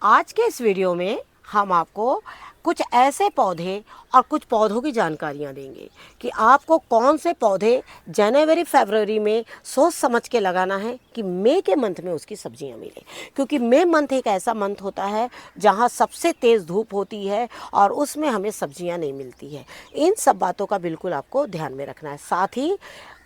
आज के इस वीडियो में हम आपको कुछ ऐसे पौधे और कुछ पौधों की जानकारियाँ देंगे कि आपको कौन से पौधे जनवरी फरवरी में सोच समझ के लगाना है कि मई के मंथ में उसकी सब्जियां मिले, क्योंकि मई मंथ एक ऐसा मंथ होता है जहां सबसे तेज़ धूप होती है और उसमें हमें सब्जियां नहीं मिलती है। इन सब बातों का बिल्कुल आपको ध्यान में रखना है। साथ ही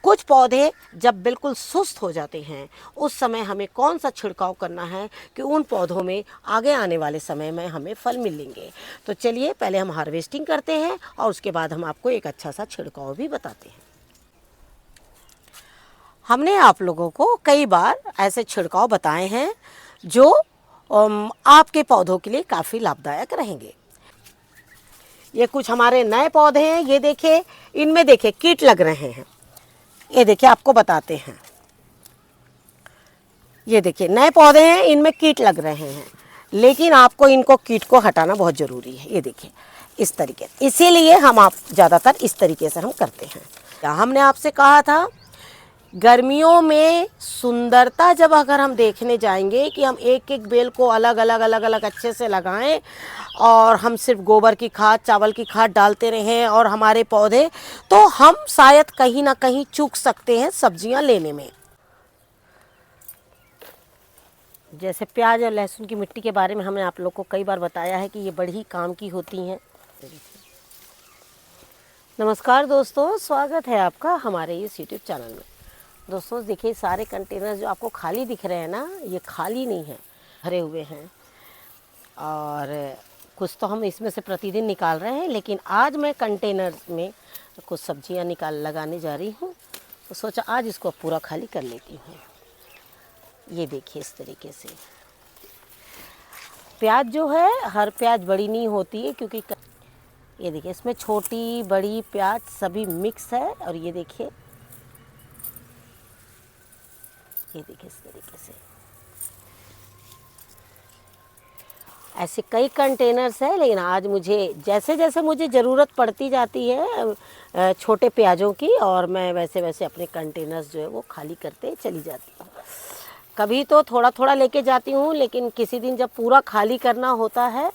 कुछ पौधे जब बिल्कुल सुस्त हो जाते हैं उस समय हमें कौन सा छिड़काव करना है कि उन पौधों में आगे आने वाले समय में हमें फल मिलेंगे। तो चलिए पहले हम हार्वेस्टिंग करते हैं और उसके बाद हम आपको एक अच्छा सा छिड़काव भी बताते हैं। हमने आप लोगों को कई बार ऐसे छिड़काव बताए हैं जो आपके पौधों के लिए काफ़ी लाभदायक रहेंगे। ये कुछ हमारे नए पौधे हैं। ये देखिए, इनमें देखिए कीट लग रहे हैं। ये देखिए आपको बताते हैं। ये देखिए नए पौधे हैं, इनमें कीट लग रहे हैं, लेकिन आपको इनको कीट को हटाना बहुत ज़रूरी है। ये देखिए इस तरीके, इसीलिए हम आप ज़्यादातर इस तरीके से हम करते हैं। हमने आपसे कहा था गर्मियों में सुंदरता जब अगर हम देखने जाएंगे कि हम एक एक बेल को अलग अलग अच्छे से लगाएं और हम सिर्फ गोबर की खाद, चावल की खाद डालते रहें और हमारे पौधे, तो हम शायद कहीं ना कहीं चूक सकते हैं सब्जियां लेने में। जैसे प्याज और लहसुन की मिट्टी के बारे में हमने आप लोग को कई बार बताया है कि ये बड़ी ही काम की होती हैं। नमस्कार दोस्तों, स्वागत है आपका हमारे इस यूट्यूब चैनल में। दोस्तों देखिए, सारे कंटेनर जो आपको खाली दिख रहे हैं ना, ये खाली नहीं है, भरे हुए हैं और कुछ तो हम इसमें से प्रतिदिन निकाल रहे हैं। लेकिन आज मैं कंटेनर में कुछ सब्जियां लगाने जा रही हूँ, तो सोचा आज इसको पूरा खाली कर लेती हूँ। ये देखिए इस तरीके से प्याज जो है, हर प्याज बड़ी नहीं होती है, क्योंकि ये देखिए इसमें छोटी बड़ी प्याज सभी मिक्स है। और ये देखिए इस तरीके से ऐसे कई कंटेनर्स है। लेकिन आज मुझे जैसे जैसे मुझे ज़रूरत पड़ती जाती है छोटे प्याज़ों की, और मैं वैसे वैसे अपने कंटेनर्स जो है वो खाली करते चली जाती हूँ। कभी तो थोड़ा थोड़ा लेके जाती हूँ, लेकिन किसी दिन जब पूरा खाली करना होता है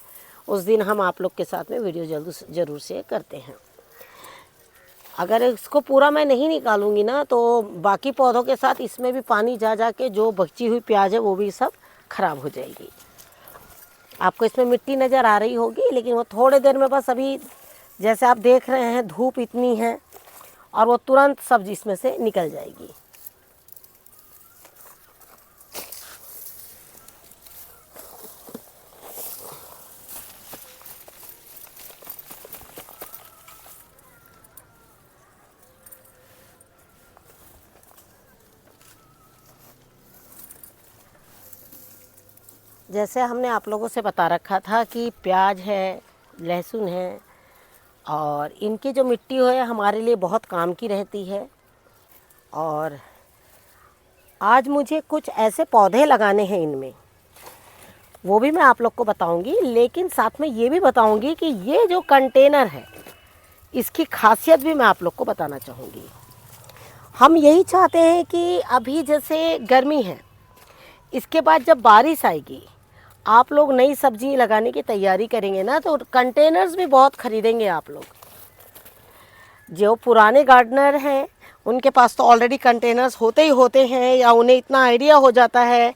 उस दिन हम आप लोग के साथ में वीडियो ज़रूर से करते हैं। अगर इसको पूरा मैं नहीं निकालूंगी ना, तो बाकी पौधों के साथ इसमें भी पानी जा जा के जो बची हुई प्याज है वो भी सब खराब हो जाएगी। आपको इसमें मिट्टी नज़र आ रही होगी, लेकिन वो थोड़े देर में बस, अभी जैसे आप देख रहे हैं धूप इतनी है और वो तुरंत सब्जी इसमें से निकल जाएगी। जैसे हमने आप लोगों से बता रखा था कि प्याज है, लहसुन है, और इनकी जो मिट्टी है हमारे लिए बहुत काम की रहती है। और आज मुझे कुछ ऐसे पौधे लगाने हैं इनमें, वो भी मैं आप लोग को बताऊंगी। लेकिन साथ में ये भी बताऊंगी कि ये जो कंटेनर है इसकी खासियत भी मैं आप लोग को बताना चाहूँगी। हम यही चाहते हैं कि अभी जैसे गर्मी है, इसके बाद जब बारिश आएगी, आप लोग नई सब्जी लगाने की तैयारी करेंगे ना, तो कंटेनर्स भी बहुत ख़रीदेंगे आप लोग। जो पुराने गार्डनर हैं उनके पास तो ऑलरेडी कंटेनर्स होते ही होते हैं, या उन्हें इतना आइडिया हो जाता है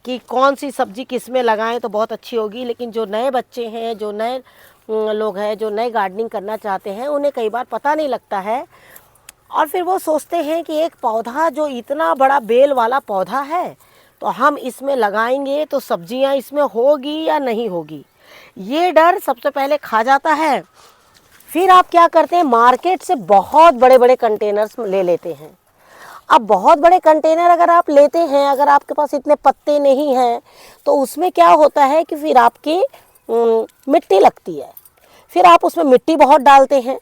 कि कौन सी सब्ज़ी किस में लगाएं तो बहुत अच्छी होगी। लेकिन जो नए बच्चे हैं, जो नए लोग हैं, जो नए गार्डनिंग करना चाहते हैं, उन्हें कई बार पता नहीं लगता है और फिर वो सोचते हैं कि एक पौधा जो इतना बड़ा बेल वाला पौधा है तो हम इसमें लगाएंगे तो सब्जियां इसमें होगी या नहीं होगी, ये डर सबसे पहले खा जाता है। फिर आप क्या करते हैं, मार्केट से बहुत बड़े बड़े कंटेनर्स ले लेते हैं। अब बहुत बड़े कंटेनर अगर आप लेते हैं, अगर आपके पास इतने पत्ते नहीं हैं, तो उसमें क्या होता है कि फिर आपकी मिट्टी लगती है। फिर आप उसमें मिट्टी बहुत डालते हैं,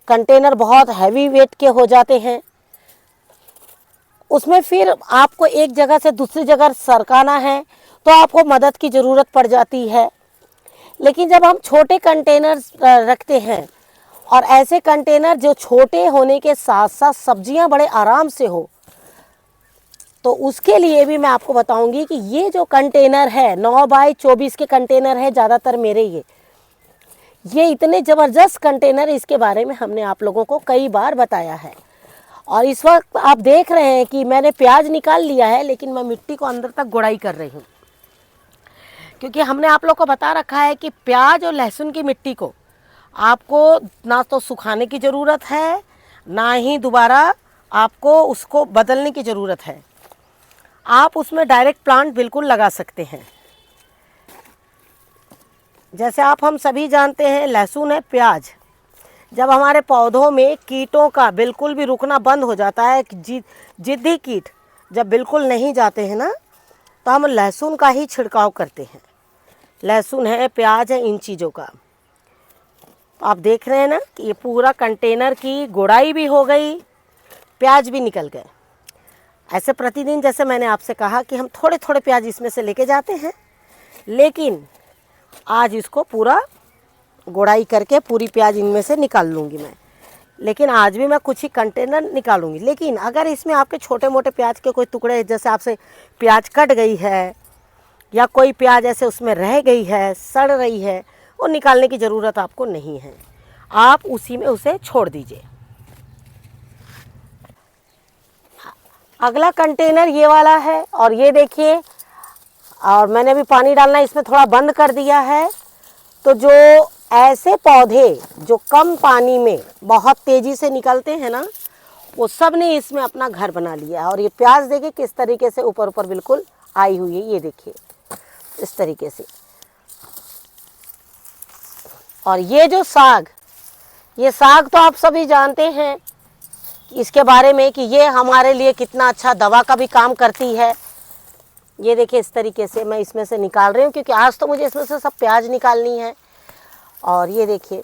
कंटेनर बहुत हैवी वेट के हो जाते हैं, उसमें फिर आपको एक जगह से दूसरी जगह सरकाना है तो आपको मदद की ज़रूरत पड़ जाती है। लेकिन जब हम छोटे कंटेनर रखते हैं, और ऐसे कंटेनर जो छोटे होने के साथ साथ सब्जियां बड़े आराम से हो, तो उसके लिए भी मैं आपको बताऊंगी कि ये जो कंटेनर है 9x24 के कंटेनर है ज़्यादातर मेरे, ये इतने ज़बरदस्त कंटेनर, इसके बारे में हमने आप लोगों को कई बार बताया है। और इस वक्त आप देख रहे हैं कि मैंने प्याज निकाल लिया है, लेकिन मैं मिट्टी को अंदर तक गुड़ाई कर रही हूँ, क्योंकि हमने आप लोग को बता रखा है कि प्याज और लहसुन की मिट्टी को आपको ना तो सुखाने की ज़रूरत है, ना ही दोबारा आपको उसको बदलने की ज़रूरत है। आप उसमें डायरेक्ट प्लांट बिल्कुल लगा सकते हैं। जैसे आप हम सभी जानते हैं, लहसुन है, प्याज, जब हमारे पौधों में कीटों का बिल्कुल भी रुकना बंद हो जाता है, जिद्दी कीट जब बिल्कुल नहीं जाते हैं ना, तो हम लहसुन का ही छिड़काव करते हैं। लहसुन है, प्याज है, इन चीज़ों का। आप देख रहे हैं ना कि ये पूरा कंटेनर की गुड़ाई भी हो गई, प्याज भी निकल गए। ऐसे प्रतिदिन जैसे मैंने आपसे कहा कि हम थोड़े थोड़े प्याज इसमें से लेके जाते हैं, लेकिन आज इसको पूरा गुड़ाई करके पूरी प्याज इनमें से निकाल लूँगी मैं। लेकिन आज भी मैं कुछ ही कंटेनर निकालूंगी। लेकिन अगर इसमें आपके छोटे मोटे प्याज के कोई टुकड़े, जैसे आपसे प्याज कट गई है या कोई प्याज ऐसे उसमें रह गई है, सड़ रही है, वो निकालने की ज़रूरत आपको नहीं है, आप उसी में उसे छोड़ दीजिए। अगला कंटेनर ये वाला है, और ये देखिए, और मैंने भी पानी डालना इसमें थोड़ा बंद कर दिया है। तो जो ऐसे पौधे जो कम पानी में बहुत तेज़ी से निकलते हैं ना, वो सब ने इसमें अपना घर बना लिया है। और ये प्याज देखिए किस तरीके से ऊपर ऊपर बिल्कुल आई हुई है, ये देखिए इस तरीके से। और ये जो साग, ये साग तो आप सभी जानते हैं इसके बारे में कि ये हमारे लिए कितना अच्छा दवा का भी काम करती है। ये देखिए इस तरीके से मैं इसमें से निकाल रही हूँ, क्योंकि आज तो मुझे इसमें से सब प्याज निकालनी है। और ये देखिए,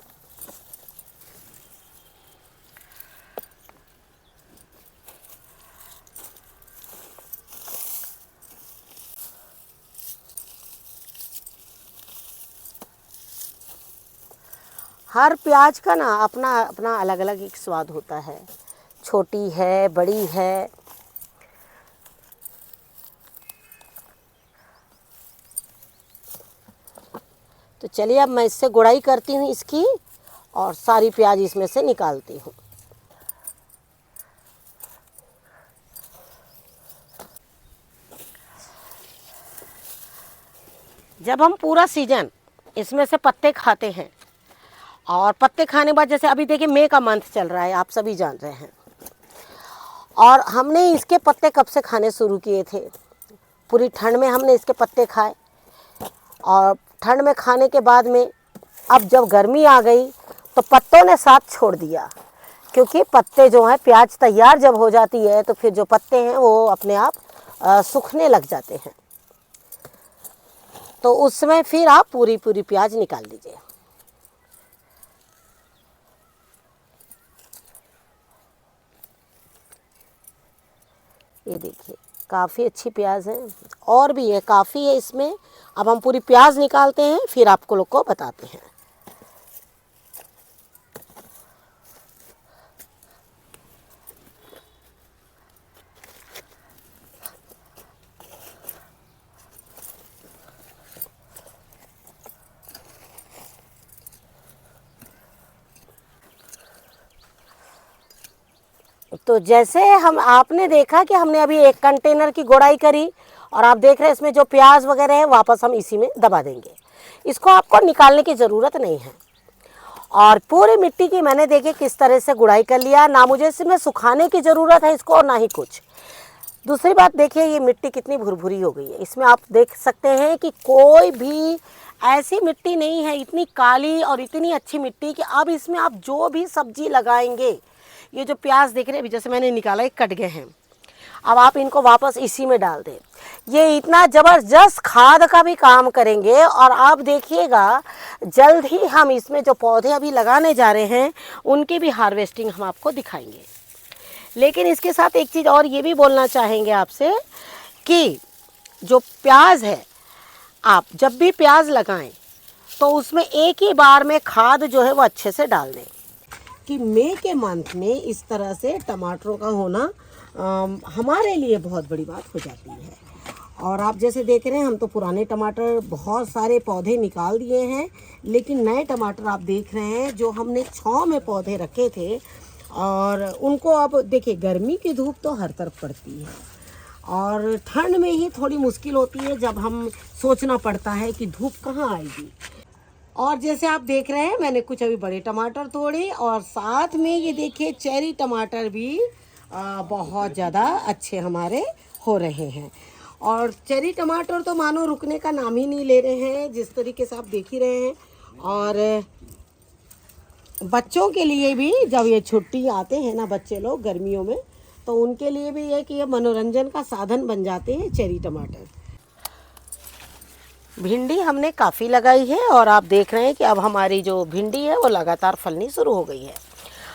हर प्याज का ना अपना अपना अलग अलग एक स्वाद होता है, छोटी है, बड़ी है। तो चलिए अब मैं इससे गुड़ाई करती हूँ इसकी, और सारी प्याज इसमें से निकालती हूँ। जब हम पूरा सीजन इसमें से पत्ते खाते हैं, और पत्ते खाने के बाद जैसे अभी देखिए मई का मंथ चल रहा है, आप सभी जान रहे हैं, और हमने इसके पत्ते कब से खाने शुरू किए थे, पूरी ठंड में हमने इसके पत्ते खाए। और ठंड में खाने के बाद में अब जब गर्मी आ गई तो पत्तों ने साथ छोड़ दिया, क्योंकि पत्ते जो हैं, प्याज तैयार जब हो जाती है तो फिर जो पत्ते हैं वो अपने आप सूखने लग जाते हैं। तो उसमें फिर आप पूरी पूरी प्याज निकाल लीजिए। ये देखिए काफ़ी अच्छी प्याज है, और भी है, काफ़ी है इसमें। अब हम पूरी प्याज निकालते हैं, फिर आपको लोग को बताते हैं। तो जैसे हम आपने देखा कि हमने अभी एक कंटेनर की गुड़ाई करी, और आप देख रहे हैं इसमें जो प्याज वगैरह है वापस हम इसी में दबा देंगे। इसको आपको निकालने की ज़रूरत नहीं है। और पूरी मिट्टी की मैंने देखिए किस तरह से गुड़ाई कर लिया, ना मुझे इसमें सुखाने की ज़रूरत है इसको, और ना ही कुछ। दूसरी बात देखिए, ये मिट्टी कितनी भुरभुरी हो गई है। इसमें आप देख सकते हैं कि कोई भी ऐसी मिट्टी नहीं है, इतनी काली और इतनी अच्छी मिट्टी कि अब इसमें आप जो भी सब्जी लगाएंगे, ये जो प्याज देख रहे हैं अभी जैसे मैंने निकाला, ये कट गए हैं, अब आप इनको वापस इसी में डाल दें। ये इतना ज़बरदस्त खाद का भी काम करेंगे। और आप देखिएगा जल्द ही हम इसमें जो पौधे अभी लगाने जा रहे हैं उनकी भी हार्वेस्टिंग हम आपको दिखाएंगे। लेकिन इसके साथ एक चीज़ और ये भी बोलना चाहेंगे आपसे कि जो प्याज है, आप जब भी प्याज लगाएं तो उसमें एक ही बार में खाद जो है वो अच्छे से डाल दें, कि मई के मंथ में इस तरह से टमाटरों का होना हमारे लिए बहुत बड़ी बात हो जाती है। और आप जैसे देख रहे हैं, हम तो पुराने टमाटर बहुत सारे पौधे निकाल दिए हैं, लेकिन नए टमाटर आप देख रहे हैं जो हमने छांव में पौधे रखे थे, और उनको अब देखिए, गर्मी की धूप तो हर तरफ पड़ती है, और ठंड में ही थोड़ी मुश्किल होती है जब हम सोचना पड़ता है कि धूप कहाँ आएगी। और जैसे आप देख रहे हैं, मैंने कुछ अभी बड़े टमाटर तोड़े, और साथ में ये देखिए चेरी टमाटर भी बहुत ज़्यादा अच्छे हमारे हो रहे हैं। और चेरी टमाटर तो मानो रुकने का नाम ही नहीं ले रहे हैं, जिस तरीके से आप देख ही रहे हैं। और बच्चों के लिए भी जब ये छुट्टी आते हैं ना बच्चे लोग गर्मियों में, तो उनके लिए भी है कि ये मनोरंजन का साधन बन जाते हैं चेरी टमाटर। भिंडी हमने काफ़ी लगाई है, और आप देख रहे हैं कि अब हमारी जो भिंडी है वो लगातार फलनी शुरू हो गई है।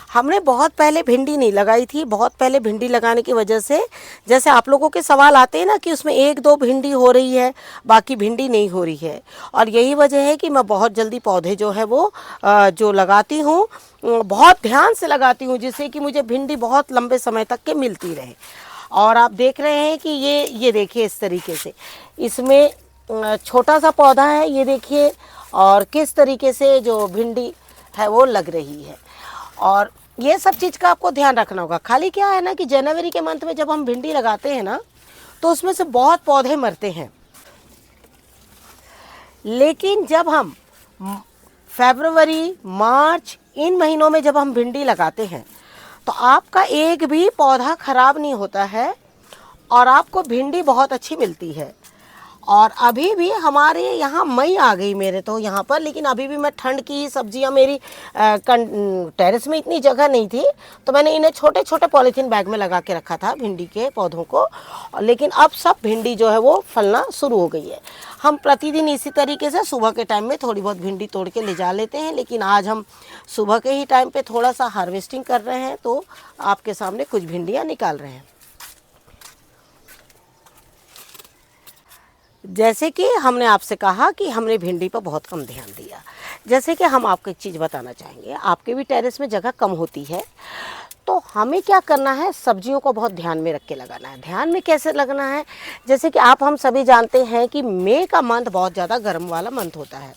हमने बहुत पहले भिंडी नहीं लगाई थी। बहुत पहले भिंडी लगाने की वजह से, जैसे आप लोगों के सवाल आते हैं ना कि उसमें एक दो भिंडी हो रही है, बाकी भिंडी नहीं हो रही है, और यही वजह है कि मैं बहुत जल्दी पौधे जो है वो जो लगाती हूँ बहुत ध्यान से लगाती हूँ, जिससे कि मुझे भिंडी बहुत लंबे समय तक के मिलती रहे। और आप देख रहे हैं कि ये देखिए इस तरीके से इसमें छोटा सा पौधा है, ये देखिए, और किस तरीके से जो भिंडी है वो लग रही है। और ये सब चीज़ का आपको ध्यान रखना होगा। खाली क्या है ना कि जनवरी के मंथ में जब हम भिंडी लगाते हैं ना, तो उसमें से बहुत पौधे मरते हैं, लेकिन जब हम फरवरी, मार्च, इन महीनों में जब हम भिंडी लगाते हैं तो आपका एक भी पौधा खराब नहीं होता है, और आपको भिंडी बहुत अच्छी मिलती है। और अभी भी हमारे यहाँ मई आ गई मेरे तो यहाँ पर, लेकिन अभी भी मैं ठंड की सब्जियाँ, मेरी टेरेस में इतनी जगह नहीं थी, तो मैंने इन्हें छोटे छोटे पॉलीथीन बैग में लगा के रखा था भिंडी के पौधों को। लेकिन अब सब भिंडी जो है वो फलना शुरू हो गई है। हम प्रतिदिन इसी तरीके से सुबह के टाइम में थोड़ी बहुत भिंडी तोड़ के ले जा लेते हैं, लेकिन आज हम सुबह के ही टाइम पर थोड़ा सा हार्वेस्टिंग कर रहे हैं, तो आपके सामने कुछ भिंडियाँ निकाल रहे हैं। जैसे कि हमने आपसे कहा कि हमने भिंडी पर बहुत कम ध्यान दिया। जैसे कि हम आपको एक चीज़ बताना चाहेंगे, आपके भी टेरेस में जगह कम होती है, तो हमें क्या करना है, सब्जियों को बहुत ध्यान में रख के लगाना है। ध्यान में कैसे लगना है, जैसे कि हम सभी जानते हैं कि मई का मंथ बहुत ज़्यादा गर्म वाला मंथ होता है,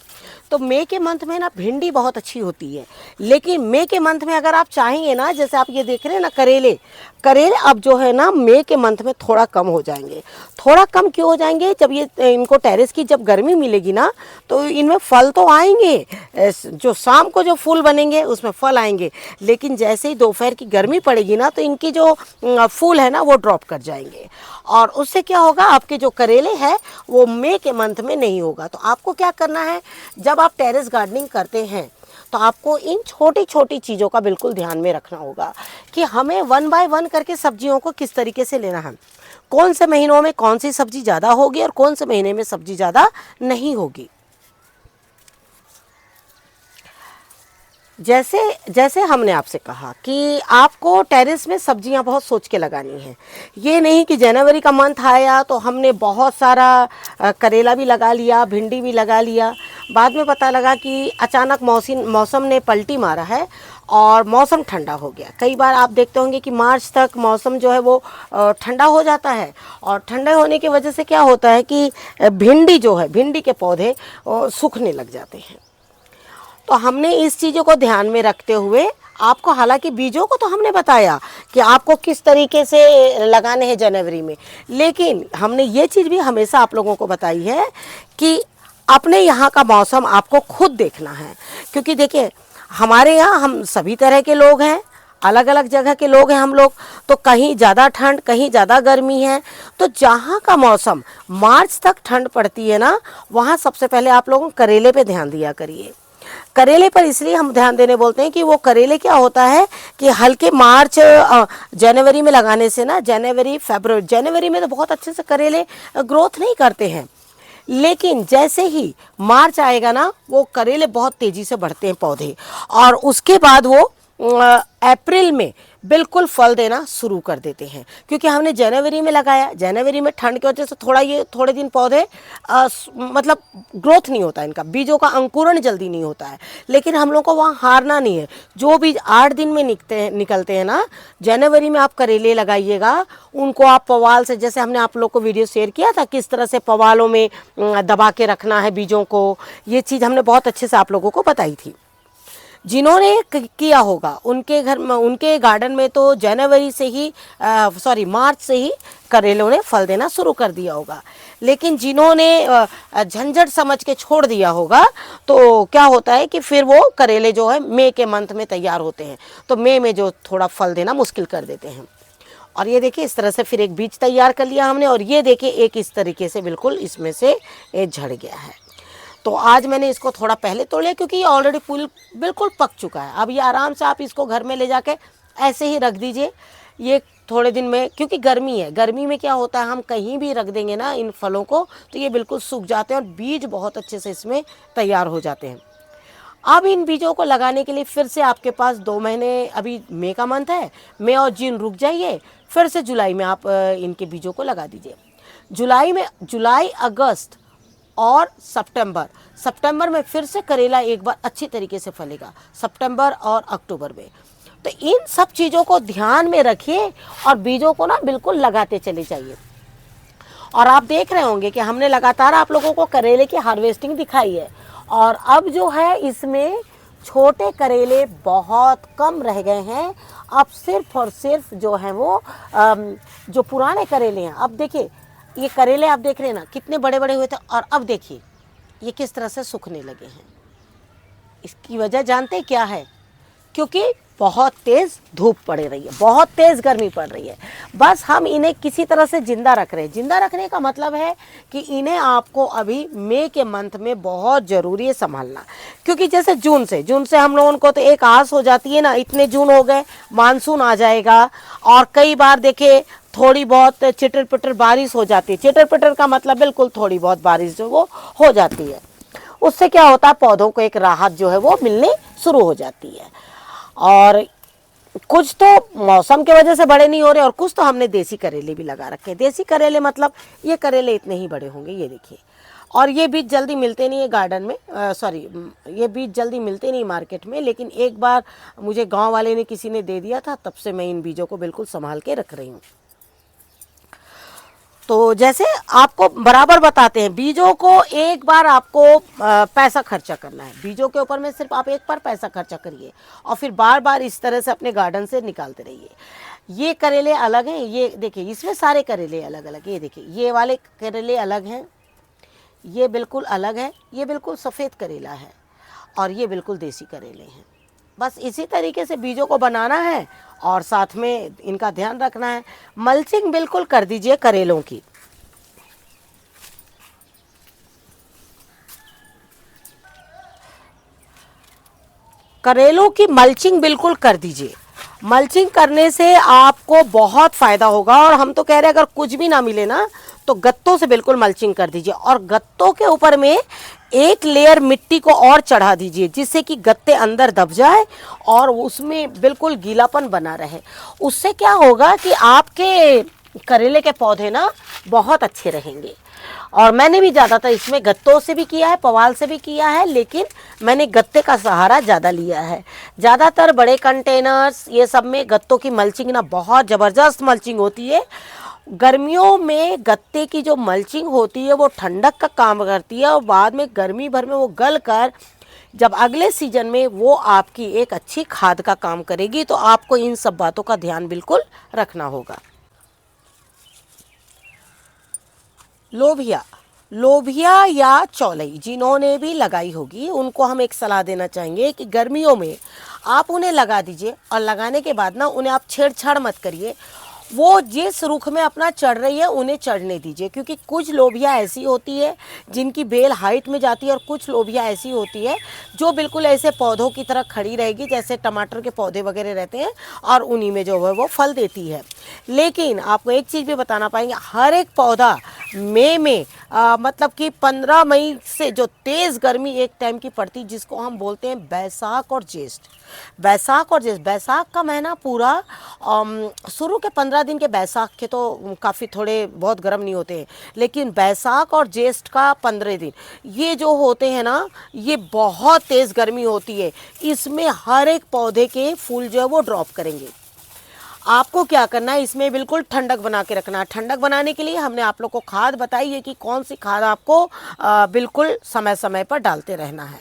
तो मई के मंथ में ना भिंडी बहुत अच्छी होती है। लेकिन मई के मंथ में अगर आप चाहेंगे ना, जैसे आप ये देख रहे हैं ना करेले अब जो है ना मई के मंथ में थोड़ा कम हो जाएंगे। थोड़ा कम क्यों हो जाएंगे, जब ये इनको टेरेस की जब गर्मी मिलेगी ना, तो इनमें फल तो आएंगे, जो शाम को जो फूल बनेंगे उसमें फल आएंगे, लेकिन जैसे ही दोपहर की गर्मी पड़ेगी ना, तो इनकी जो फूल है ना वो ड्रॉप कर जाएंगे, और उससे क्या होगा, आपके जो करेले हैं वो मई के मंथ में नहीं होगा। तो आपको क्या करना है, जब आप टेरेस गार्डनिंग करते हैं तो आपको इन छोटी छोटी चीज़ों का बिल्कुल ध्यान में रखना होगा कि हमें 1 बाय 1 करके सब्जियों को किस तरीके से लेना है, कौन से महीनों में कौन सी सब्जी ज़्यादा होगी और कौन से महीने में सब्जी ज़्यादा नहीं होगी। जैसे हमने आपसे कहा कि आपको टेरेस में सब्जियां बहुत सोच के लगानी है। ये नहीं कि जनवरी का मंथ आया तो हमने बहुत सारा करेला भी लगा लिया, भिंडी भी लगा लिया, बाद में पता लगा कि अचानक मौसम ने पलटी मारा है और मौसम ठंडा हो गया। कई बार आप देखते होंगे कि मार्च तक मौसम जो है वो ठंडा हो जाता है, और ठंडे होने की वजह से क्या होता है कि भिंडी जो है, भिंडी के पौधे सूखने लग जाते हैं। तो हमने इस चीज़ों को ध्यान में रखते हुए आपको, हालांकि बीजों को तो हमने बताया कि आपको किस तरीके से लगाने हैं जनवरी में, लेकिन हमने ये चीज़ भी हमेशा आप लोगों को बताई है कि अपने यहाँ का मौसम आपको खुद देखना है। क्योंकि देखिए, हमारे यहाँ हम सभी तरह के लोग हैं, अलग अलग जगह के लोग हैं हम लोग, तो कहीं ज़्यादा ठंड, कहीं ज़्यादा गर्मी है। तो जहाँ का मौसम मार्च तक ठंड पड़ती है ना, वहाँ सबसे पहले आप लोगों करेले पे ध्यान दिया करिए। करेले पर इसलिए हम ध्यान देने बोलते हैं कि वो करेले क्या होता है कि हल्के मार्च जनवरी में लगाने से ना, जनवरी में तो बहुत अच्छे से करेले ग्रोथ नहीं करते हैं, लेकिन जैसे ही मार्च आएगा ना, वो करेले बहुत तेज़ी से बढ़ते हैं पौधे, और उसके बाद वो अप्रैल में बिल्कुल फल देना शुरू कर देते हैं। क्योंकि हमने जनवरी में लगाया, जनवरी में ठंड की वजह से थोड़े दिन पौधे मतलब ग्रोथ नहीं होता, इनका बीजों का अंकुरण जल्दी नहीं होता है। लेकिन हम लोग को वहाँ हारना नहीं है। जो बीज 8 दिन में निकलते हैं ना, जनवरी में आप करेले लगाइएगा, उनको आप पवाल से, जैसे हमने आप लोग को वीडियो शेयर किया था किस तरह से पवालों में दबा के रखना है बीजों को, ये चीज़ हमने बहुत अच्छे से आप लोगों को बताई थी। जिन्होंने किया होगा उनके घर में, उनके गार्डन में तो जनवरी से ही मार्च से ही करेलों ने फल देना शुरू कर दिया होगा। लेकिन जिन्होंने झंझट समझ के छोड़ दिया होगा तो क्या होता है कि फिर वो करेले जो है मई के मंथ में तैयार होते हैं, तो मई में जो थोड़ा फल देना मुश्किल कर देते हैं। और ये देखिए इस तरह से फिर एक बीज तैयार कर लिया हमने, और ये देखिए एक इस तरीके से बिल्कुल इसमें से झड़ गया है। तो आज मैंने इसको थोड़ा पहले तोड़ लिया क्योंकि ये ऑलरेडी बिल्कुल पक चुका है। अब ये आराम से आप इसको घर में ले जाके ऐसे ही रख दीजिए। ये थोड़े दिन में, क्योंकि गर्मी है, गर्मी में क्या होता है हम कहीं भी रख देंगे ना इन फलों को तो ये बिल्कुल सूख जाते हैं और बीज बहुत अच्छे से इसमें तैयार हो जाते हैं। अब इन बीजों को लगाने के लिए फिर से आपके पास 2 महीने, अभी मई का मंथ है, मई और जून रुक जाइए, फिर से जुलाई में आप इनके बीजों को लगा दीजिए। जुलाई, अगस्त और सितंबर में फिर से करेला एक बार अच्छी तरीके से फलेगा, सितंबर और अक्टूबर में। तो इन सब चीज़ों को ध्यान में रखिए और बीजों को ना बिल्कुल लगाते चले जाइए। और आप देख रहे होंगे कि हमने लगातार आप लोगों को करेले की हार्वेस्टिंग दिखाई है, और अब जो है इसमें छोटे करेले बहुत कम रह गए हैं। अब सिर्फ और सिर्फ जो है वो जो पुराने करेले हैं, अब देखिए ये करेले आप देख रहे हैं ना कितने बड़े बड़े हुए थे, और अब देखिए ये किस तरह से सूखने लगे हैं। इसकी वजह जानते क्या है? क्योंकि बहुत तेज़ धूप पड़ रही है, बहुत तेज़ गर्मी पड़ रही है। बस हम इन्हें किसी तरह से ज़िंदा रख रहे हैं। ज़िंदा रखने का मतलब है कि इन्हें आपको अभी मई के मंथ में बहुत ज़रूरी है संभालना। क्योंकि जैसे जून से हम लोगों को तो एक आस हो जाती है ना, इतने जून हो गए, मानसून आ जाएगा, और कई बार देखिए थोड़ी बहुत चिटर पिटर बारिश हो जाती है। चिटर पिटर का मतलब बिल्कुल थोड़ी बहुत बारिश जो वो हो जाती है, उससे क्या होता है पौधों को एक राहत जो है वो मिलने शुरू हो जाती है। और कुछ तो मौसम की वजह से बड़े नहीं हो रहे, और कुछ तो हमने देसी करेले भी लगा रखे हैं। देसी करेले मतलब ये करेले इतने ही बड़े होंगे, ये देखिए। और ये बीज जल्दी मिलते नहीं है गार्डन में, ये बीज जल्दी मिलते नहीं मार्केट में, लेकिन एक बार मुझे गांव वाले ने किसी ने दे दिया था, तब से मैं इन बीजों को बिल्कुल संभाल के रख रही हूँ। तो जैसे आपको बराबर बताते हैं, बीजों को एक बार आपको पैसा खर्चा करना है, बीजों के ऊपर में सिर्फ आप एक बार पैसा खर्चा करिए और फिर बार बार इस तरह से अपने गार्डन से निकालते रहिए। ये करेले अलग हैं, ये देखिए इसमें सारे करेले अलग अलग, ये देखिए ये वाले करेले अलग हैं, ये बिल्कुल अलग है, ये बिल्कुल सफ़ेद करेला है, और ये बिल्कुल देसी करेले हैं। बस इसी तरीके से बीजों को बनाना है और साथ में इनका ध्यान रखना है। मल्चिंग बिल्कुल कर दीजिए करेलों की। करेलों की मल्चिंग बिल्कुल कर दीजिए। मल्चिंग करने से आपको बहुत फ़ायदा होगा। और हम तो कह रहे हैं अगर कुछ भी ना मिले ना तो गत्तों से बिल्कुल मल्चिंग कर दीजिए, और गत्तों के ऊपर में एक लेयर मिट्टी को और चढ़ा दीजिए, जिससे कि गत्ते अंदर दब जाए और उसमें बिल्कुल गीलापन बना रहे। उससे क्या होगा कि आपके करेले के पौधे ना बहुत अच्छे रहेंगे। और मैंने भी ज़्यादातर इसमें गत्तों से भी किया है, पवाल से भी किया है, लेकिन मैंने गत्ते का सहारा ज़्यादा लिया है। ज़्यादातर बड़े कंटेनर्स ये सब में गत्तों की मल्चिंग ना बहुत ज़बरदस्त मल्चिंग होती है। गर्मियों में गत्ते की जो मल्चिंग होती है वो ठंडक का काम करती है, और बाद में गर्मी भर में वो गल कर जब अगले सीजन में वो आपकी एक अच्छी खाद का काम करेगी। तो आपको इन सब बातों का ध्यान बिल्कुल रखना होगा। लोबिया या चौलाई जिन्होंने भी लगाई होगी उनको हम एक सलाह देना चाहेंगे कि गर्मियों में आप उन्हें लगा दीजिए, और लगाने के बाद ना उन्हें आप छेड़छाड़ मत करिए। वो जिस रुख में अपना चढ़ रही है उन्हें चढ़ने दीजिए, क्योंकि कुछ लोबिया ऐसी होती है जिनकी बेल हाइट में जाती है, और कुछ लोबिया ऐसी होती है जो बिल्कुल ऐसे पौधों की तरह खड़ी रहेगी जैसे टमाटर के पौधे वगैरह रहते हैं, और उन्हीं में जो है वो फल देती है। लेकिन आपको एक चीज़ भी बताना पाएंगे, हर एक पौधा मई में मतलब कि 15 मई से जो तेज़ गर्मी एक टाइम की पड़ती, जिसको हम बोलते हैं बैसाख और ज्येष्ठ। बैसाख और ज्येष्ठ, बैसाख का महीना पूरा शुरू के 15 दिन के बैसाख के तो काफ़ी थोड़े बहुत गर्म नहीं होते हैं, लेकिन बैसाख और ज्येष्ठ का 15 दिन ये जो होते हैं ना, ये बहुत तेज़ गर्मी होती है। इसमें हर एक पौधे के फूल जो है वो ड्रॉप करेंगे। आपको क्या करना है, इसमें बिल्कुल ठंडक बना के रखना है। ठंडक बनाने के लिए हमने आप लोग को खाद बताई है कि कौन सी खाद आपको बिल्कुल समय समय पर डालते रहना है।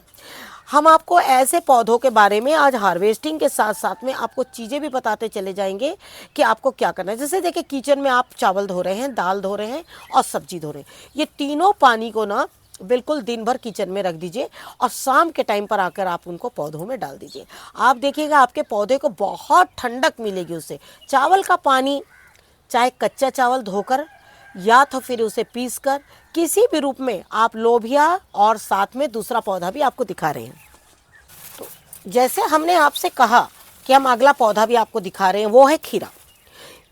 हम आपको ऐसे पौधों के बारे में आज हार्वेस्टिंग के साथ साथ में आपको चीज़ें भी बताते चले जाएंगे कि आपको क्या करना है। जैसे देखिए, किचन में आप चावल धो रहे हैं, दाल धो रहे हैं और सब्जी धो रहे हैं, ये तीनों पानी को ना बिल्कुल दिन भर किचन में रख दीजिए और शाम के टाइम पर आकर आप उनको पौधों में डाल दीजिए। आप देखिएगा आपके पौधे को बहुत ठंडक मिलेगी उससे। चावल का पानी, चाहे कच्चा चावल धोकर या तो फिर उसे पीसकर, किसी भी रूप में आप लोबिया और साथ में दूसरा पौधा भी आपको दिखा रहे हैं। तो जैसे हमने आपसे कहा कि हम अगला पौधा भी आपको दिखा रहे हैं, वो है खीरा।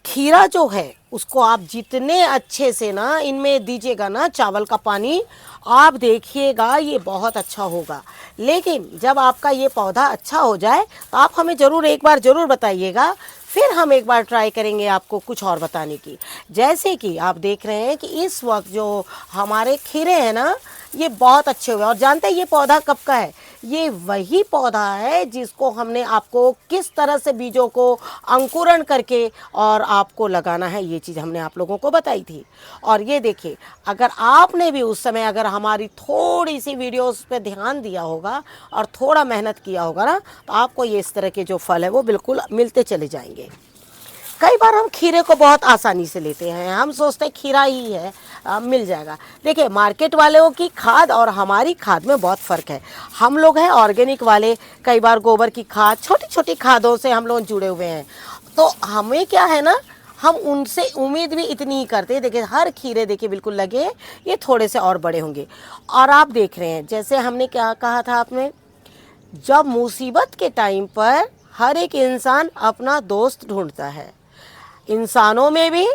खीरा जो है उसको आप जितने अच्छे से ना इनमें दीजिएगा ना चावल का पानी, आप देखिएगा ये बहुत अच्छा होगा। लेकिन जब आपका ये पौधा अच्छा हो जाए तो आप हमें ज़रूर एक बार ज़रूर बताइएगा, फिर हम एक बार ट्राई करेंगे आपको कुछ और बताने की। जैसे कि आप देख रहे हैं कि इस वक्त जो हमारे खीरे हैं ना, ये बहुत अच्छे हुए। और जानते हैं ये पौधा कब का है? ये वही पौधा है जिसको हमने आपको किस तरह से बीजों को अंकुरण करके और आपको लगाना है, ये चीज़ हमने आप लोगों को बताई थी। और ये देखिए, अगर आपने भी उस समय अगर हमारी थोड़ी सी वीडियोस पे ध्यान दिया होगा और थोड़ा मेहनत किया होगा ना, तो आपको ये इस तरह के जो फल है वो बिल्कुल मिलते चले जाएंगे। कई बार हम खीरे को बहुत आसानी से लेते हैं, हम सोचते हैं खीरा ही है मिल जाएगा। देखिए, मार्केट वालों की खाद और हमारी खाद में बहुत फ़र्क है। हम लोग हैं ऑर्गेनिक वाले, कई बार गोबर की खाद, छोटी छोटी खादों से हम लोग जुड़े हुए हैं, तो हमें क्या है ना, हम उनसे उम्मीद भी इतनी ही करते हैं। देखिए, हर खीरे देखिए बिल्कुल लगे, ये थोड़े से और बड़े होंगे। और आप देख रहे हैं, जैसे हमने क्या कहा था आपने, जब मुसीबत के टाइम पर हर एक इंसान अपना दोस्त ढूंढता है, इंसानों में भी,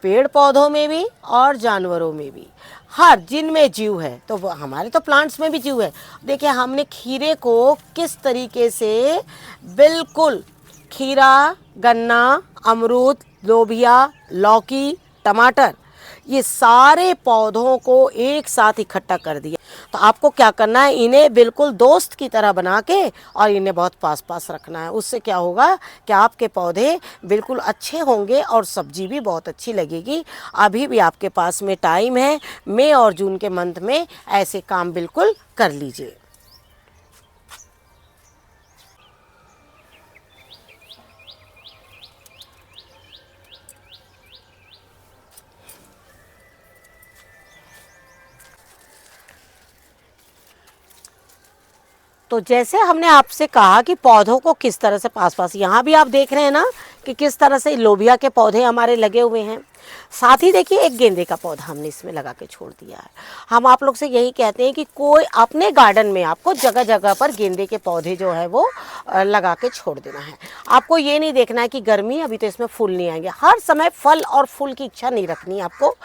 पेड़ पौधों में भी और जानवरों में भी, हर जिनमें जीव है, तो वो हमारे तो प्लांट्स में भी जीव है। देखिए, हमने खीरे को किस तरीके से बिल्कुल खीरा, गन्ना, अमरूद, लोबिया, लौकी, टमाटर, ये सारे पौधों को एक साथ इकट्ठा कर दिया। तो आपको क्या करना है, इन्हें बिल्कुल दोस्त की तरह बना के और इन्हें बहुत पास पास रखना है। उससे क्या होगा कि आपके पौधे बिल्कुल अच्छे होंगे और सब्जी भी बहुत अच्छी लगेगी। अभी भी आपके पास में टाइम है, मई और जून के मंथ में ऐसे काम बिल्कुल कर लीजिए। तो जैसे हमने आपसे कहा कि पौधों को किस तरह से पास पास, यहाँ भी आप देख रहे हैं ना कि किस तरह से लोबिया के पौधे हमारे लगे हुए हैं। साथ ही देखिए, एक गेंदे का पौधा हमने इसमें लगा के छोड़ दिया है। हम आप लोग से यही कहते हैं कि कोई अपने गार्डन में आपको जगह जगह पर गेंदे के पौधे जो है वो लगा के छोड़ देना है। आपको ये नहीं देखना है कि गर्मी अभी तो इसमें फूल नहीं आएंगे। हर समय फल और फूल की इच्छा नहीं रखनी है आपको।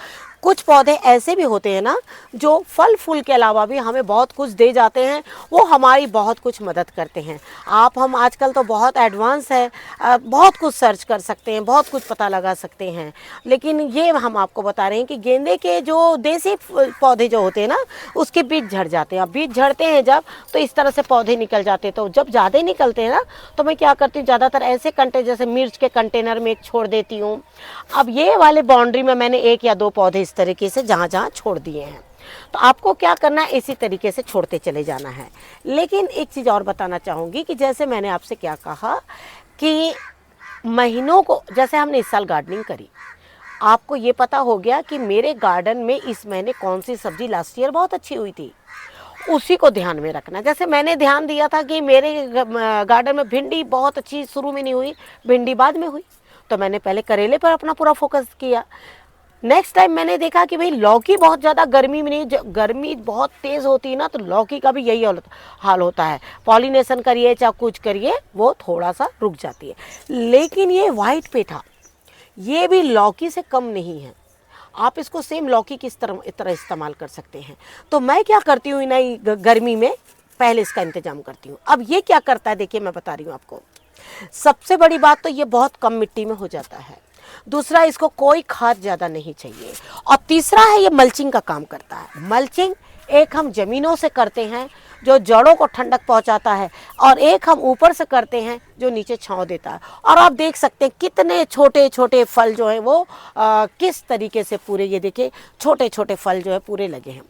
कुछ पौधे ऐसे भी होते हैं ना जो फल फूल के अलावा भी हमें बहुत कुछ दे जाते हैं, वो हमारी बहुत कुछ मदद करते हैं। हम आजकल तो बहुत एडवांस है, बहुत कुछ सर्च कर सकते हैं, बहुत कुछ पता लगा सकते हैं। लेकिन ये हम आपको बता रहे हैं कि गेंदे के जो देसी पौधे जो होते हैं ना, उसके बीज झड़ जाते हैं। अब बीज झड़ते हैं जब, तो इस तरह से पौधे निकल जाते हैं। तो जब ज़्यादा निकलते हैं ना, तो मैं क्या करती हूँ, ज़्यादातर ऐसे कंटेनर, जैसे मिर्च के कंटेनर में एक छोड़ देती हूँ। अब ये वाले बाउंड्री में मैंने 1 या 2 पौधे इस तरीके से जहाँ जहाँ छोड़ दिए हैं। तो आपको क्या करना है, इसी तरीके से छोड़ते चले जाना है। लेकिन एक चीज़ और बताना चाहूँगी कि जैसे मैंने आपसे क्या कहा कि महीनों को, जैसे हमने इस साल गार्डनिंग करी, आपको ये पता हो गया कि मेरे गार्डन में इस महीने कौन सी सब्जी लास्ट ईयर बहुत अच्छी हुई थी, उसी को ध्यान में रखना। जैसे मैंने ध्यान दिया था कि मेरे गार्डन में भिंडी बहुत अच्छी शुरू में नहीं हुई, भिंडी बाद में हुई, तो मैंने पहले करेले पर अपना पूरा फोकस किया। नेक्स्ट टाइम मैंने देखा कि भाई लौकी बहुत ज़्यादा गर्मी में नहीं, गर्मी बहुत तेज़ होती है ना, तो लौकी का भी यही हाल होता है। पॉलिनेशन करिए चाहे कुछ करिए, वो थोड़ा सा रुक जाती है। लेकिन ये वाइट पेठा, ये भी लौकी से कम नहीं है। आप इसको सेम लौकी की तरह इस्तेमाल कर सकते हैं। तो मैं क्या करती हूँ, नई गर्मी में पहले इसका इंतजाम करती हूँ। अब ये क्या करता है, देखिए मैं बता रही हूँ आपको। सबसे बड़ी बात तो ये बहुत कम मिट्टी में हो जाता है। दूसरा, इसको कोई खाद ज़्यादा नहीं चाहिए। और तीसरा है, ये मल्चिंग का काम करता है। मल्चिंग एक हम ज़मीनों से करते हैं जो जड़ों को ठंडक पहुंचाता है, और एक हम ऊपर से करते हैं जो नीचे छांव देता है। और आप देख सकते हैं कितने छोटे छोटे फल जो हैं वो किस तरीके से पूरे, ये देखिए छोटे छोटे फल जो है पूरे लगे हैं।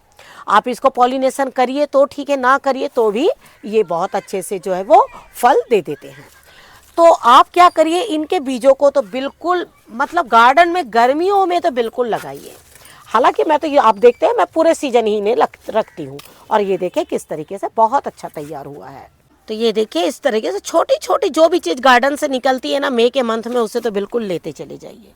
आप इसको पॉलिनेशन करिए तो ठीक है, ना करिए तो भी ये बहुत अच्छे से जो है वो फल दे देते हैं। तो आप क्या करिए, इनके बीजों को तो बिल्कुल मतलब गार्डन में गर्मियों में तो बिल्कुल लगाइए। हालांकि मैं तो ये आप देखते हैं मैं पूरे सीजन ही में रखती हूँ। और ये देखिए किस तरीके से बहुत अच्छा तैयार हुआ है। तो ये देखिए इस तरीके से छोटी छोटी जो भी चीज़ गार्डन से निकलती है ना मई के मंथ में, उसे तो बिल्कुल लेते चले जाइए।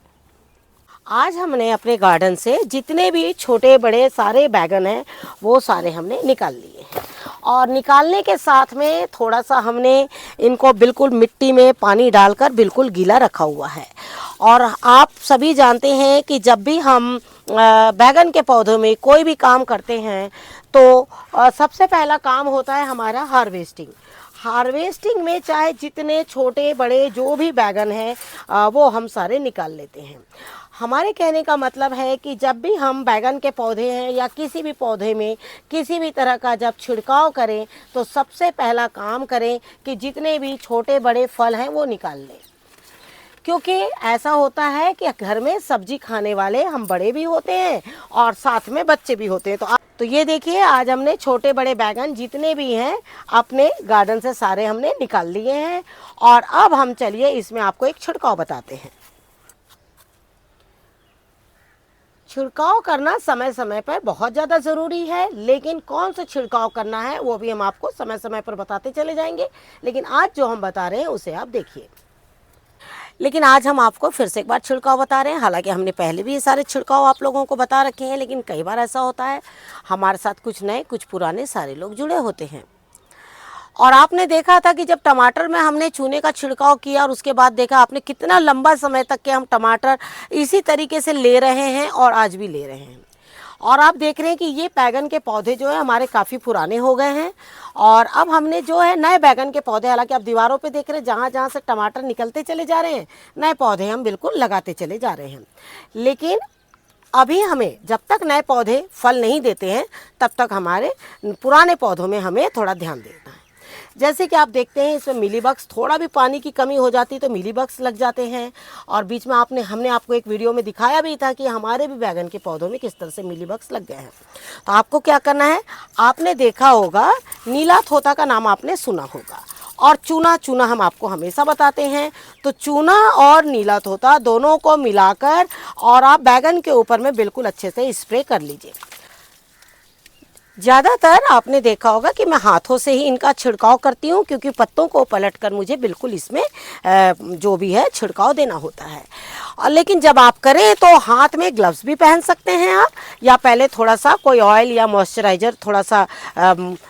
आज हमने अपने गार्डन से जितने भी छोटे बड़े सारे बैगन हैं वो सारे हमने निकाल लिए हैं। और निकालने के साथ में थोड़ा सा हमने इनको बिल्कुल मिट्टी में पानी डालकर बिल्कुल गीला रखा हुआ है। और आप सभी जानते हैं कि जब भी हम बैगन के पौधों में कोई भी काम करते हैं तो सबसे पहला काम होता है हमारा हार्वेस्टिंग। हार्वेस्टिंग में चाहे जितने छोटे बड़े जो भी बैगन हैं वो हम सारे निकाल लेते हैं। हमारे कहने का मतलब है कि जब भी हम बैगन के पौधे हैं या किसी भी पौधे में किसी भी तरह का जब छिड़काव करें तो सबसे पहला काम करें कि जितने भी छोटे बड़े फल हैं वो निकाल लें। क्योंकि ऐसा होता है कि घर में सब्जी खाने वाले हम बड़े भी होते हैं और साथ में बच्चे भी होते हैं। तो ये देखिए आज हमने छोटे बड़े बैगन जितने भी हैं अपने गार्डन से सारे हमने निकाल लिए हैं। और अब हम चलिए इसमें आपको एक छिड़काव बताते हैं। छिड़काव करना समय समय पर बहुत ज़्यादा ज़रूरी है, लेकिन कौन सा छिड़काव करना है वो भी हम आपको समय समय पर बताते चले जाएंगे। लेकिन आज जो हम बता रहे हैं उसे आप देखिए। लेकिन आज हम आपको फिर से एक बार छिड़काव बता रहे हैं। हालांकि हमने पहले भी ये सारे छिड़काव आप लोगों को बता रखे हैं, लेकिन कई बार ऐसा होता है हमारे साथ कुछ नए कुछ पुराने सारे लोग जुड़े होते हैं। और आपने देखा था कि जब टमाटर में हमने चूने का छिड़काव किया और उसके बाद देखा आपने कितना लंबा समय तक के हम टमाटर इसी तरीके से ले रहे हैं और आज भी ले रहे हैं। और आप देख रहे हैं कि ये बैगन के पौधे जो है हमारे काफ़ी पुराने हो गए हैं। और अब हमने जो है नए बैगन के पौधे, हालांकि आप दीवारों पे देख रहे हैं जहाँ जहाँ से टमाटर निकलते चले जा रहे हैं नए पौधे हम बिल्कुल लगाते चले जा रहे हैं। लेकिन अभी हमें जब तक नए पौधे फल नहीं देते हैं तब तक हमारे पुराने पौधों में हमें थोड़ा ध्यान देना है। जैसे कि आप देखते हैं इसमें मिलीबग्स, थोड़ा भी पानी की कमी हो जाती तो मिलीबग्स लग जाते हैं। और बीच में हमने आपको एक वीडियो में दिखाया भी था कि हमारे भी बैगन के पौधों में किस तरह से मिलीबग्स लग गए हैं। तो आपको क्या करना है, आपने देखा होगा नीला तोता का नाम आपने सुना होगा, और चूना हम आपको हमेशा बताते हैं। तो चूना और नीला तोता दोनों को मिलाकर और आप बैगन के ऊपर में बिल्कुल अच्छे से स्प्रे कर लीजिए। ज़्यादातर आपने देखा होगा कि मैं हाथों से ही इनका छिड़काव करती हूँ, क्योंकि पत्तों को पलटकर मुझे बिल्कुल इसमें जो भी है छिड़काव देना होता है। और लेकिन जब आप करें तो हाथ में ग्लव्स भी पहन सकते हैं आप, या पहले थोड़ा सा कोई ऑयल या मॉइस्चराइज़र थोड़ा सा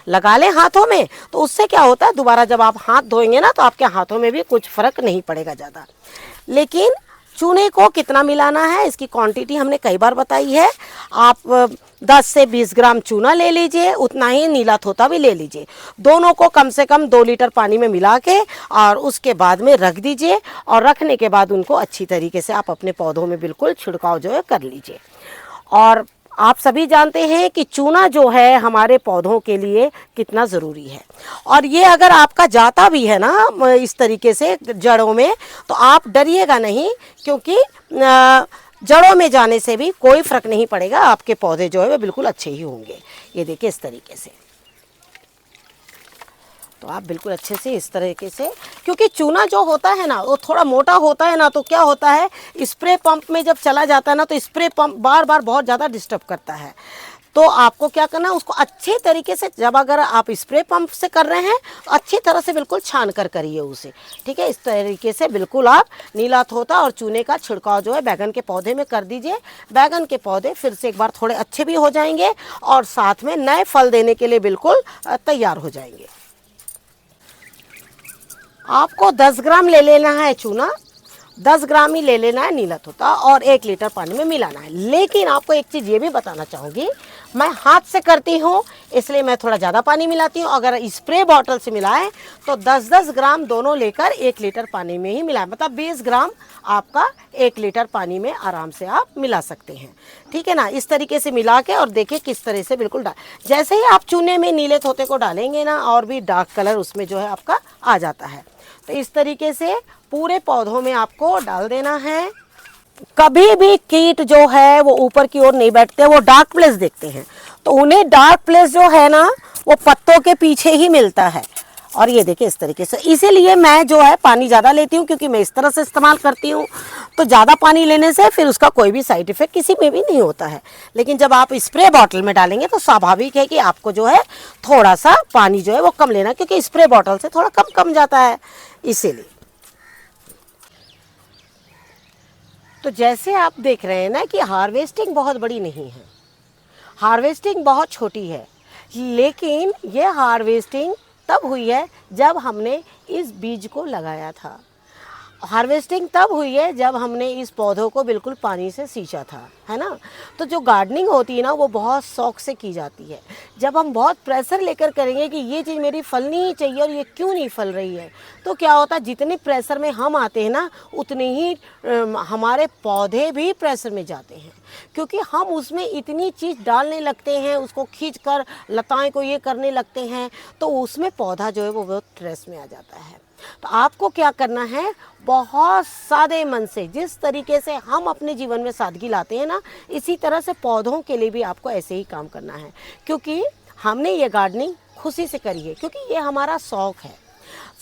लगा लें हाथों में। तो उससे क्या होता है, दोबारा जब आप हाथ धोएंगे ना तो आपके हाथों में भी कुछ फ़र्क नहीं पड़ेगा ज़्यादा। लेकिन चूने को कितना मिलाना है इसकी क्वांटिटी हमने कई बार बताई है। आप 10 से 20 ग्राम चूना ले लीजिए, उतना ही नीला तोता भी ले लीजिए। दोनों को कम से कम 2 लीटर पानी में मिला के और उसके बाद में रख दीजिए। और रखने के बाद उनको अच्छी तरीके से आप अपने पौधों में बिल्कुल छिड़काव जो है कर लीजिए। और आप सभी जानते हैं कि चूना जो है हमारे पौधों के लिए कितना ज़रूरी है। और ये अगर आपका जाता भी है ना इस तरीके से जड़ों में तो आप डरिएगा नहीं, क्योंकि जड़ों में जाने से भी कोई फ़र्क नहीं पड़ेगा, आपके पौधे जो है वे बिल्कुल अच्छे ही होंगे। ये देखिए इस तरीके से, तो आप बिल्कुल अच्छे से इस तरीके से, क्योंकि चूना जो होता है ना वो थोड़ा मोटा होता है ना, तो क्या होता है स्प्रे पंप में जब चला जाता है ना तो स्प्रे पंप बार बार बहुत ज़्यादा डिस्टर्ब करता है। तो आपको क्या करना है, उसको अच्छे तरीके से, जब अगर आप स्प्रे पंप से कर रहे हैं अच्छी तरह से बिल्कुल छान कर करिए उसे, ठीक है। इस तरीके से बिल्कुल आप नीला तोता और चूने का छिड़काव जो है बैगन के पौधे में कर दीजिए। बैगन के पौधे फिर से एक बार थोड़े अच्छे भी हो जाएंगे और साथ में नए फल देने के लिए बिल्कुल तैयार हो जाएंगे। आपको 10 ग्राम ले लेना है चूना, 10 ग्राम ही ले लेना है नीला तोता और 1 लीटर पानी में मिलाना है। लेकिन आपको एक चीज़ ये भी बताना चाहूँगी, मैं हाथ से करती हूँ इसलिए मैं थोड़ा ज़्यादा पानी मिलाती हूँ। अगर स्प्रे बॉटल से मिलाएं तो 10-10 ग्राम दोनों लेकर 1 लीटर पानी में ही मिलाएं, मतलब 20 ग्राम आपका 1 लीटर पानी में आराम से आप मिला सकते हैं। ठीक है ना, इस तरीके से मिला के और देखिए किस तरह से बिल्कुल जैसे ही आप चूने में नीले तोते को डालेंगे ना, और भी डार्क कलर उसमें जो है आपका आ जाता है। तो इस तरीके से पूरे पौधों में आपको डाल देना है। कभी भी कीट जो है वो ऊपर की ओर नहीं बैठते, वो डार्क प्लेस देखते हैं, तो उन्हें डार्क प्लेस जो है ना वो पत्तों के पीछे ही मिलता है। और ये देखिए इस तरीके से, इसीलिए मैं जो है पानी ज़्यादा लेती हूँ, क्योंकि मैं इस तरह से इस्तेमाल करती हूँ। तो ज़्यादा पानी लेने से फिर उसका कोई भी साइड इफ़ेक्ट किसी में भी नहीं होता है। लेकिन जब आप स्प्रे बॉटल में डालेंगे तो स्वाभाविक है कि आपको जो है थोड़ा सा पानी जो है वो कम लेना, क्योंकि स्प्रे बॉटल से थोड़ा कम जाता है, इसीलिए। तो जैसे आप देख रहे हैं ना कि हार्वेस्टिंग बहुत बड़ी नहीं है, हार्वेस्टिंग बहुत छोटी है, लेकिन ये हार्वेस्टिंग तब हुई है जब हमने इस बीज को लगाया था। हार्वेस्टिंग तब हुई है जब हमने इस पौधों को बिल्कुल पानी से सींचा था, है ना। तो जो गार्डनिंग होती है ना वो बहुत शौक से की जाती है। जब हम बहुत प्रेशर लेकर करेंगे कि ये चीज़ मेरी फलनी ही चाहिए और ये क्यों नहीं फल रही है, तो क्या होता है, जितने प्रेशर में हम आते हैं ना उतने ही हमारे पौधे भी प्रेशर में जाते हैं, क्योंकि हम उसमें इतनी चीज़ डालने लगते हैं, उसको खींच कर लताएँ को ये करने लगते हैं, तो उसमें पौधा जो है वो बहुत स्ट्रेस में आ जाता है। तो आपको क्या करना है, बहुत सादे मन से, जिस तरीके से हम अपने जीवन में सादगी लाते हैं ना, इसी तरह से पौधों के लिए भी आपको ऐसे ही काम करना है। क्योंकि हमने ये गार्डनिंग खुशी से करी है, क्योंकि ये हमारा शौक़ है।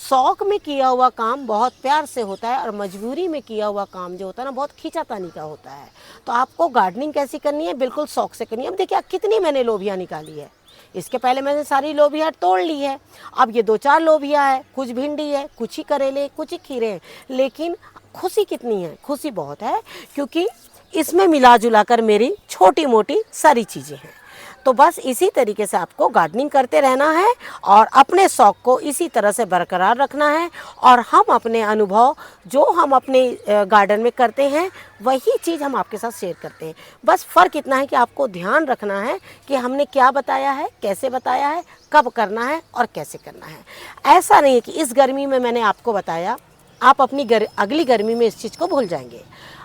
शौक़ में किया हुआ काम बहुत प्यार से होता है, और मजबूरी में किया हुआ काम जो होता है ना बहुत खींचातानी का होता है। तो आपको गार्डनिंग कैसी करनी है, बिल्कुल शौक़ से करनी है। अब देखिए कितनी मैंने लोबिया निकाली है, इसके पहले मैंने सारी लोबिया तोड़ ली है। अब ये 2-4 लोबिया है, कुछ भिंडी है, कुछ ही करेले, कुछ ही खीरे हैं, लेकिन खुशी कितनी है, खुशी बहुत है, क्योंकि इसमें मिला जुला कर मेरी छोटी मोटी सारी चीज़ें हैं। तो बस इसी तरीके से आपको गार्डनिंग करते रहना है और अपने शौक़ को इसी तरह से बरकरार रखना है। और हम अपने अनुभव जो हम अपने गार्डन में करते हैं वही चीज़ हम आपके साथ शेयर करते हैं। बस फ़र्क इतना है कि आपको ध्यान रखना है कि हमने क्या बताया है, कैसे बताया है, कब करना है और कैसे करना है। ऐसा नहीं है कि इस गर्मी में मैंने आपको बताया, आप अपनी अगली गर्मी में इस चीज़ को भूल जाएंगे।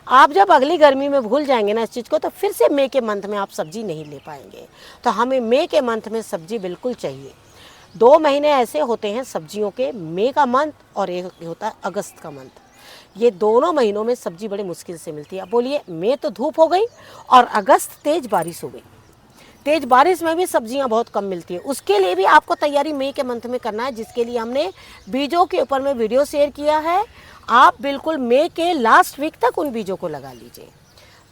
आप जब अगली गर्मी में भूल जाएंगे ना इस चीज़ को, तो फिर से मई के मंथ में आप सब्ज़ी नहीं ले पाएंगे। तो हमें मई के मंथ में सब्ज़ी बिल्कुल चाहिए। 2 महीने ऐसे होते हैं सब्जियों के, मई का मंथ और एक होता है अगस्त का मंथ। ये दोनों महीनों में सब्ज़ी बड़ी मुश्किल से मिलती है। अब बोलिए, मई तो धूप हो गई और अगस्त तेज़ बारिश हो गई, तेज़ बारिश में भी सब्जियां बहुत कम मिलती है। उसके लिए भी आपको तैयारी मई के मंथ में करना है, जिसके लिए हमने बीजों के ऊपर में वीडियो शेयर किया है। आप बिल्कुल मई के लास्ट वीक तक उन बीजों को लगा लीजिए।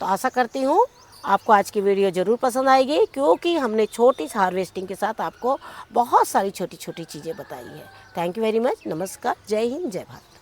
तो आशा करती हूँ आपको आज की वीडियो ज़रूर पसंद आएगी, क्योंकि हमने छोटी हार्वेस्टिंग के साथ आपको बहुत सारी छोटी छोटी चीज़ें बताई है। Thank you very much. नमस्कार, जय हिंद, जय भारत।